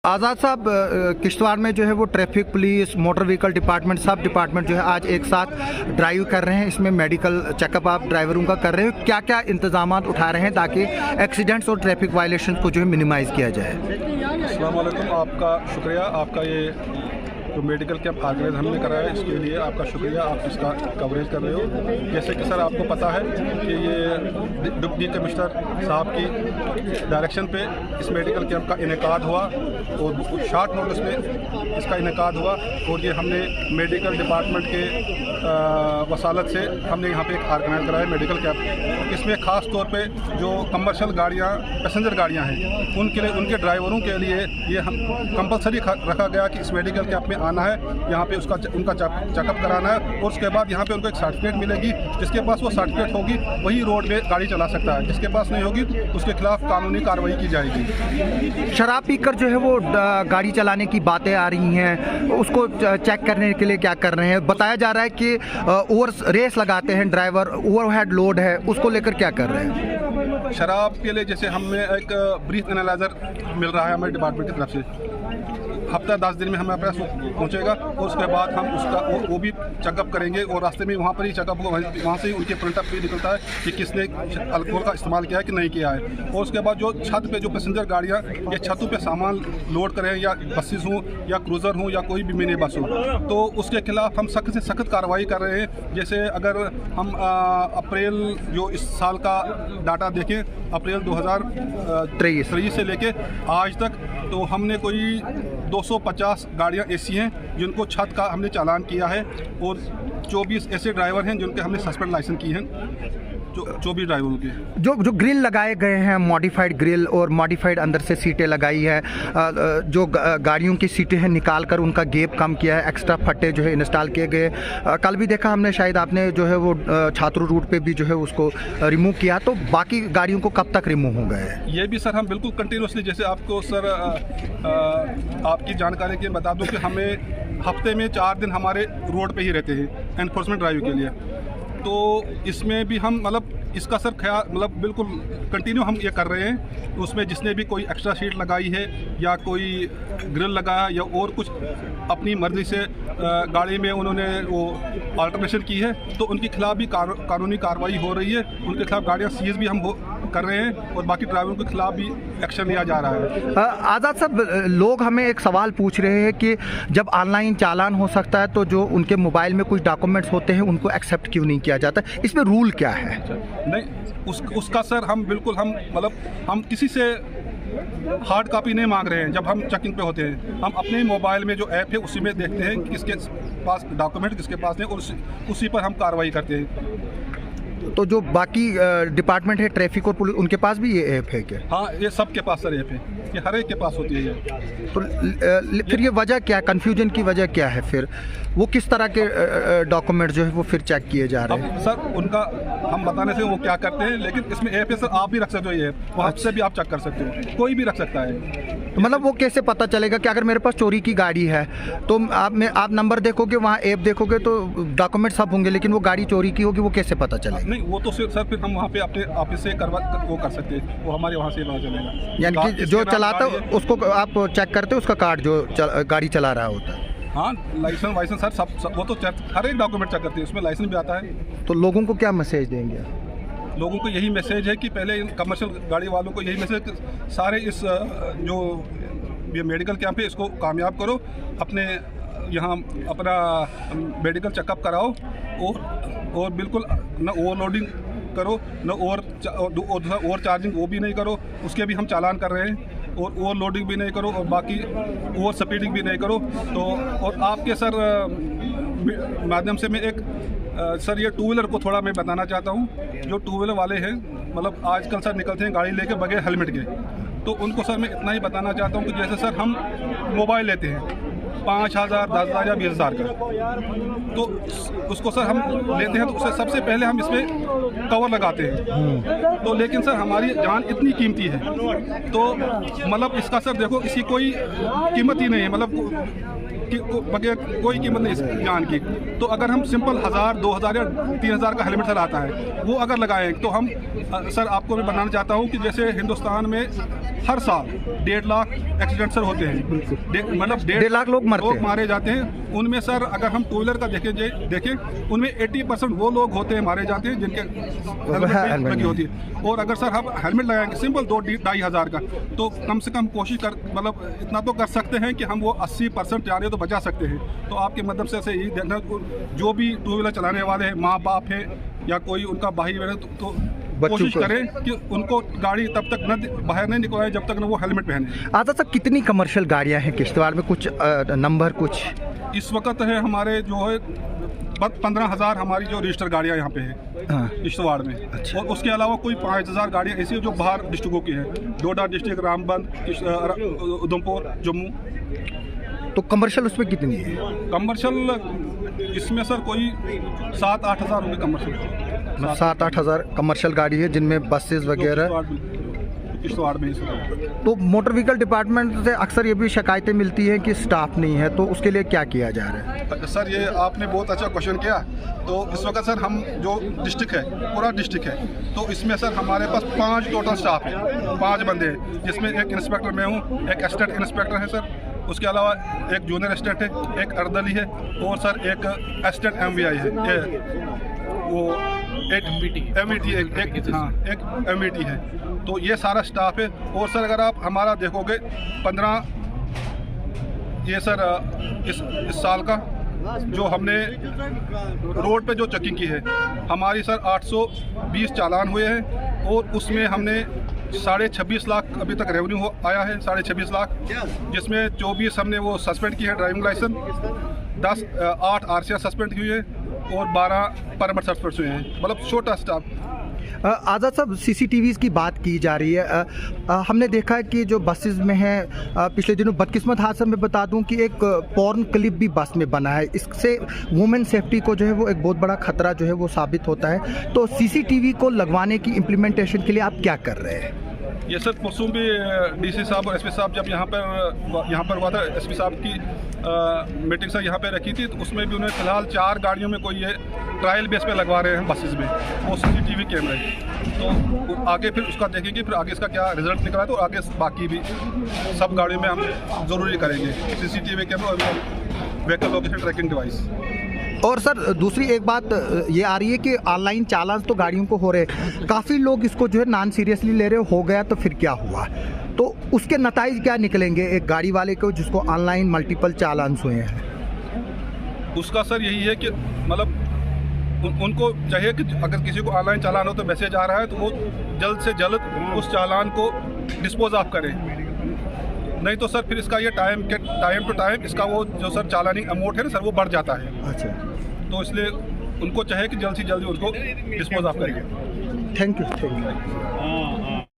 आज़ाद साहब, किश्तवाड़ में जो है वो traffic police motor vehicle department सब डिपार्टमेंट जो है आज एक साथ ड्राइव कर रहे हैं। इसमें मेडिकल चेकअप आप ड्राइवरों का कर रहे हो, क्या क्या इंतजाम उठा रहे हैं ताकि एक्सीडेंट्स और ट्रैफिक वायलेशन को जो है मिनिमाइज़ किया जाए? अस्सलाम वालेकुम, आपका शुक्रिया। आपका ये जो मेडिकल कैंप ऑर्गेनाइज हमने कराया है इसके लिए आपका शुक्रिया। आप इसका कवरेज कर रहे हो। जैसे कि सर आपको पता है कि ये डिप्टी कमिश्नर साहब की डायरेक्शन पे इस मेडिकल कैंप का इनेकाद हुआ और शॉर्ट नोटिस में इसका इनेकाद हुआ और ये हमने मेडिकल डिपार्टमेंट के वसालत से हमने यहाँ पे एक ऑर्गेनाइज कराया मेडिकल कैंप। इसमें ख़ास तौर पे जो कमर्शियल गाड़ियाँ पैसेंजर गाड़ियाँ हैं उनके लिए, उनके ड्राइवरों के लिए ये हम कंपलसरी रखा गया कि इस मेडिकल कैंप में आना है, यहाँ पे उनका चेकअप कराना है और उसके बाद यहाँ पे उनको एक सर्टिफिकेट मिलेगी। जिसके पास वो सर्टिफिकेट होगी वही रोड पे गाड़ी चला सकता है, जिसके पास नहीं होगी उसके खिलाफ कानूनी कार्रवाई की जाएगी। शराब पीकर जो है वो गाड़ी चलाने की बातें आ रही हैं, उसको चेक करने के लिए क्या कर रहे हैं? बताया जा रहा है कि ओवर रेस लगाते हैं ड्राइवर, ओवरहेड लोड है, उसको लेकर क्या कर रहे हैं? शराब के लिए जैसे हमें एक ब्रीथ एनालाइजर मिल रहा है हमारे डिपार्टमेंट की तरफ से, हफ्ता 10 दिन में हमारे पास पहुंचेगा और उसके बाद हम उसका वो भी चेकअप करेंगे और रास्ते में वहाँ पर ही चेकअप होगा, वहाँ से ही उनके प्रिंटअप भी निकलता है कि किसने अल्कोहल का इस्तेमाल किया है कि नहीं किया है। और उसके बाद जो छत पे जो पैसेंजर गाड़ियाँ या छतों पे सामान लोड करें या बसेस हों या क्रूज़र हों या कोई भी मिनी बस हो, तो उसके खिलाफ हम सख्त से सख्त कार्रवाई कर रहे हैं। जैसे अगर हम अप्रैल जो इस साल का डाटा देखें, अप्रैल 2023 से लेके आज तक, तो हमने कोई 250 गाड़ियाँ ऐसी हैं जिनको छत का हमने चालान किया है और 24 ऐसे ड्राइवर हैं जिनके हमने सस्पेंड लाइसेंस की हैं, 24 ड्राइवरों के। जो ग्रिल लगाए गए हैं, मॉडिफाइड ग्रिल और मॉडिफाइड अंदर से सीटें लगाई है, जो गाड़ियों की सीटें हैं निकाल कर उनका गेप कम किया है, एक्स्ट्रा फट्टे जो है इंस्टॉल किए गए। कल भी देखा हमने, शायद आपने जो है वो छात्रों रूट पे भी जो है उसको रिमूव किया, तो बाकी गाड़ियों को कब तक रिमूव हो गए? ये भी सर हम बिल्कुल कंटिन्यूसली, जैसे आपको सर आपकी जानकारी के बता दूं कि हमें हफ्ते में 4 दिन हमारे रोड पे ही रहते हैं एनफोर्समेंट ड्राइव के लिए, तो इसमें भी हम मतलब इसका सर ख्याल मतलब बिल्कुल कंटिन्यू हम ये कर रहे हैं। उसमें जिसने भी कोई एक्स्ट्रा शीट लगाई है या कोई ग्रिल लगाया या और कुछ अपनी मर्ज़ी से गाड़ी में उन्होंने वो अल्टरेशन की है, तो उनके खिलाफ भी कानूनी कार्रवाई हो रही है। उनके खिलाफ गाड़ियाँ सीज भी हम कर रहे हैं और बाकी ड्राइवरों के खिलाफ भी एक्शन लिया जा रहा है। आज़ाद साहब, लोग हमें एक सवाल पूछ रहे हैं कि जब ऑनलाइन चालान हो सकता है तो जो उनके मोबाइल में कुछ डॉक्यूमेंट्स होते हैं उनको एक्सेप्ट क्यों नहीं किया जाता? इसमें रूल क्या है? नहीं, उसका सर हम बिल्कुल हम किसी से हार्ड कॉपी नहीं मांग रहे हैं। जब हम चेकिंग पे होते हैं हम अपने मोबाइल में जो ऐप है उसी में देखते हैं कि किसके पास डॉक्यूमेंट किसके पास नहीं, और उसी पर हम कार्रवाई करते हैं। तो जो बाकी डिपार्टमेंट है, ट्रैफिक और पुलिस, उनके पास भी ये ऐप है क्या? हाँ, ये सबके पास सर ऐप है, ये हर एक के पास होती है ये। तो फिर ये वजह क्या, कन्फ्यूजन की वजह क्या है? फिर वो किस तरह के डॉक्यूमेंट जो है वो फिर चेक किए जा रहे हैं? सर उनका हम बताने से वो क्या करते हैं, लेकिन इसमें ऐप है सर, आप भी रख सकते हो ये ऐप, वहाँ से भी आप चेक कर सकते हो, कोई भी रख सकता है। तो मतलब वो कैसे पता चलेगा कि अगर मेरे पास चोरी की गाड़ी है तो आप नंबर देखोगे, वहाँ ऐप देखोगे तो डॉक्यूमेंट सब होंगे, लेकिन वो गाड़ी चोरी की होगी, वो कैसे पता चलेगा? नहीं, वो तो सर फिर हम वहाँ पे अपने ऑफिस से वो कर सकते हैं, वो हमारे वहाँ से पता चलेगा। यानी कि जो चलाता है उसको आप चेक करते हो, उसका कार्ड जो गाड़ी चला रहा होता है? हाँ, लाइसेंस वाइसेंस सर सब वो तो हर एक डॉक्यूमेंट चेक करते हैं, उसमें लाइसेंस भी आता है। तो लोगों को क्या मैसेज देंगे? लोगों को यही मैसेज है कि पहले इन कमर्शियल गाड़ी वालों को यही मैसेज, सारे इस जो ये मेडिकल कैंप है इसको कामयाब करो, अपने यहाँ अपना मेडिकल चेकअप कराओ और बिल्कुल न ओवरलोडिंग करो, न ओवर चार्जिंग वो भी नहीं करो, उसके भी हम चालान कर रहे हैं, और ओवरलोडिंग भी नहीं करो और बाकी ओवर स्पीडिंग भी नहीं करो। तो और आपके सर माध्यम से मैं एक सर ये टू व्हीलर को थोड़ा मैं बताना चाहता हूँ। जो टू व्हीलर वाले हैं मतलब आजकल सर निकलते हैं गाड़ी लेके बगैर हेलमेट के, तो उनको सर मैं इतना ही बताना चाहता हूँ कि जैसे सर हम मोबाइल लेते हैं 5,000, 10,000 या 20,000 का, तो उसको सर हम लेते हैं तो उससे सबसे पहले हम इसमें कवर लगाते हैं। तो लेकिन सर हमारी जान इतनी कीमती है, तो मतलब इसका सर देखो इसकी कोई कीमत ही नहीं है। मतलब बगैर कोई कीमत नहीं इस जान की। तो अगर हम सिंपल 1000, 2000 या 3000 का हेलमेट सर आता है, वो अगर लगाएं तो हम सर आपको मैं बताना चाहता हूँ कि जैसे हिंदुस्तान में हर साल 1.5 लाख एक्सीडेंट सर होते हैं, मतलब 1.5 लाख लोग मारे जाते हैं। उनमें सर अगर हम टू व्हीलर का देखें उनमें 80% वो लोग होते हैं मारे जाते हैं जिनके हेलमेट लगी होती है। और अगर सर हम हेलमेट लगाएंगे सिंपल 2-2.5 हज़ार का, तो कम से कम कोशिश कर मतलब इतना तो कर सकते हैं कि हम वो 80% जा रहे हो तो बचा सकते हैं। तो आपके मतलब से ऐसे यही देखना, जो भी टू व्हीलर चलाने वाले हैं, माँ बाप हैं या कोई उनका भाई वगैरह, तो कोशिश करें कि उनको गाड़ी तब तक न बाहर नहीं निकलवाएं जब तक न वो हेलमेट पहने। आज़ाद साहब, कितनी कमर्शियल गाड़ियां हैं किश्तवाड़ में? कुछ नंबर कुछ इस वक्त है हमारे जो है 15,000 हमारी जो रजिस्टर गाड़ियाँ यहाँ पे है किश्तवाड़ में। अच्छा। और उसके अलावा कोई 5,000 गाड़ियाँ ऐसी जो बाहर डिस्ट्रिक्टों की हैं, डोडा डिस्ट्रिक्ट, रामबन, उधमपुर, जम्मू। तो कमर्शियल उसमें कितनी है? कमर्शियल इसमें सर कोई 7-8 हज़ार होंगे कमर्शियल। 7-8 हज़ार कमर्शियल गाड़ी है जिनमें बसेस वगैरह। किश्तवाड़ में ही। तो मोटर व्हीकल डिपार्टमेंट से अक्सर ये भी शिकायतें मिलती हैं कि स्टाफ नहीं है, तो उसके लिए क्या किया जा रहा है? सर ये आपने बहुत अच्छा क्वेश्चन किया। तो इस वक्त सर हम जो डिस्ट्रिक्ट है, पूरा डिस्ट्रिक्ट है, तो इसमें सर हमारे पास 5 टोटल स्टाफ है, 5 बंदे हैं, जिसमें एक इंस्पेक्टर मैं हूँ, एक असिस्टेंट इंस्पेक्टर है सर, उसके अलावा एक जूनियर असिस्टेंट है, एक अर्दली है, और सर एक असिस्टेंट MVI है, वो एक MVT एक MVT है। तो ये सारा स्टाफ है। और सर अगर आप हमारा देखोगे 15 ये सर इस साल का जो हमने रोड पे जो चेकिंग की है, हमारी सर 820 चालान हुए हैं, और उसमें हमने 26.5 लाख अभी तक रेवेन्यू आया है, 26.5 लाख, जिसमें 24 हमने वो सस्पेंड की है ड्राइविंग लाइसेंस, 8 RCR सस्पेंड हुई है, और 12 परमिट सस्पेंड हुए हैं। मतलब छोटा स्टाफ। आज़ाद साहब, CCTVs की बात की जा रही है। हमने देखा है कि जो बसेस में है, पिछले दिनों बदकिस्मत हादसा में बता दूं कि एक पॉर्न क्लिप भी बस में बना है। इससे वुमेन सेफ्टी को जो है वो एक बहुत बड़ा खतरा जो है वो साबित होता है। तो CCTV को लगवाने की इम्प्लीमेंटेशन के लिए आप क्या कर रहे हैं? ये सर परसों भी DC साहब और SP साहब जब यहाँ पर हुआ था, SP साहब की मीटिंग सर यहाँ पे रखी थी, तो उसमें भी उन्होंने फिलहाल 4 गाड़ियों में कोई ये ट्रायल बेस पे लगवा रहे हैं बसेस में वो CCTV कैमरे। तो आगे फिर उसका देखेंगे, फिर आगे इसका क्या रिजल्ट निकला है, तो आगे बाकी भी सब गाड़ियों में हम ज़रूरी करेंगे CCTV कैमरा और व्हीकल लोकेशन ट्रैकिंग डिवाइस। और सर दूसरी एक बात ये आ रही है कि ऑनलाइन चालान तो गाड़ियों को हो रहे हैं, काफ़ी लोग इसको जो है नॉन सीरियसली ले रहे हो गया तो फिर क्या हुआ? तो उसके नताइज क्या निकलेंगे एक गाड़ी वाले को जिसको ऑनलाइन मल्टीपल चालान हुए हैं? उसका सर यही है कि मतलब उनको चाहिए कि अगर किसी को ऑनलाइन चालान हो तो मैसेज आ रहा है तो वो जल्द से जल्द उस चालान को डिस्पोज ऑफ करें, नहीं तो सर फिर इसका ये टाइम टू टाइम इसका वो जो सर चालानी अमाउंट है ना सर वो बढ़ जाता है। अच्छा, तो इसलिए उनको चाहिए कि जल्द से जल्दी उसको डिस्पोज ऑफ करेंगे। Thank you.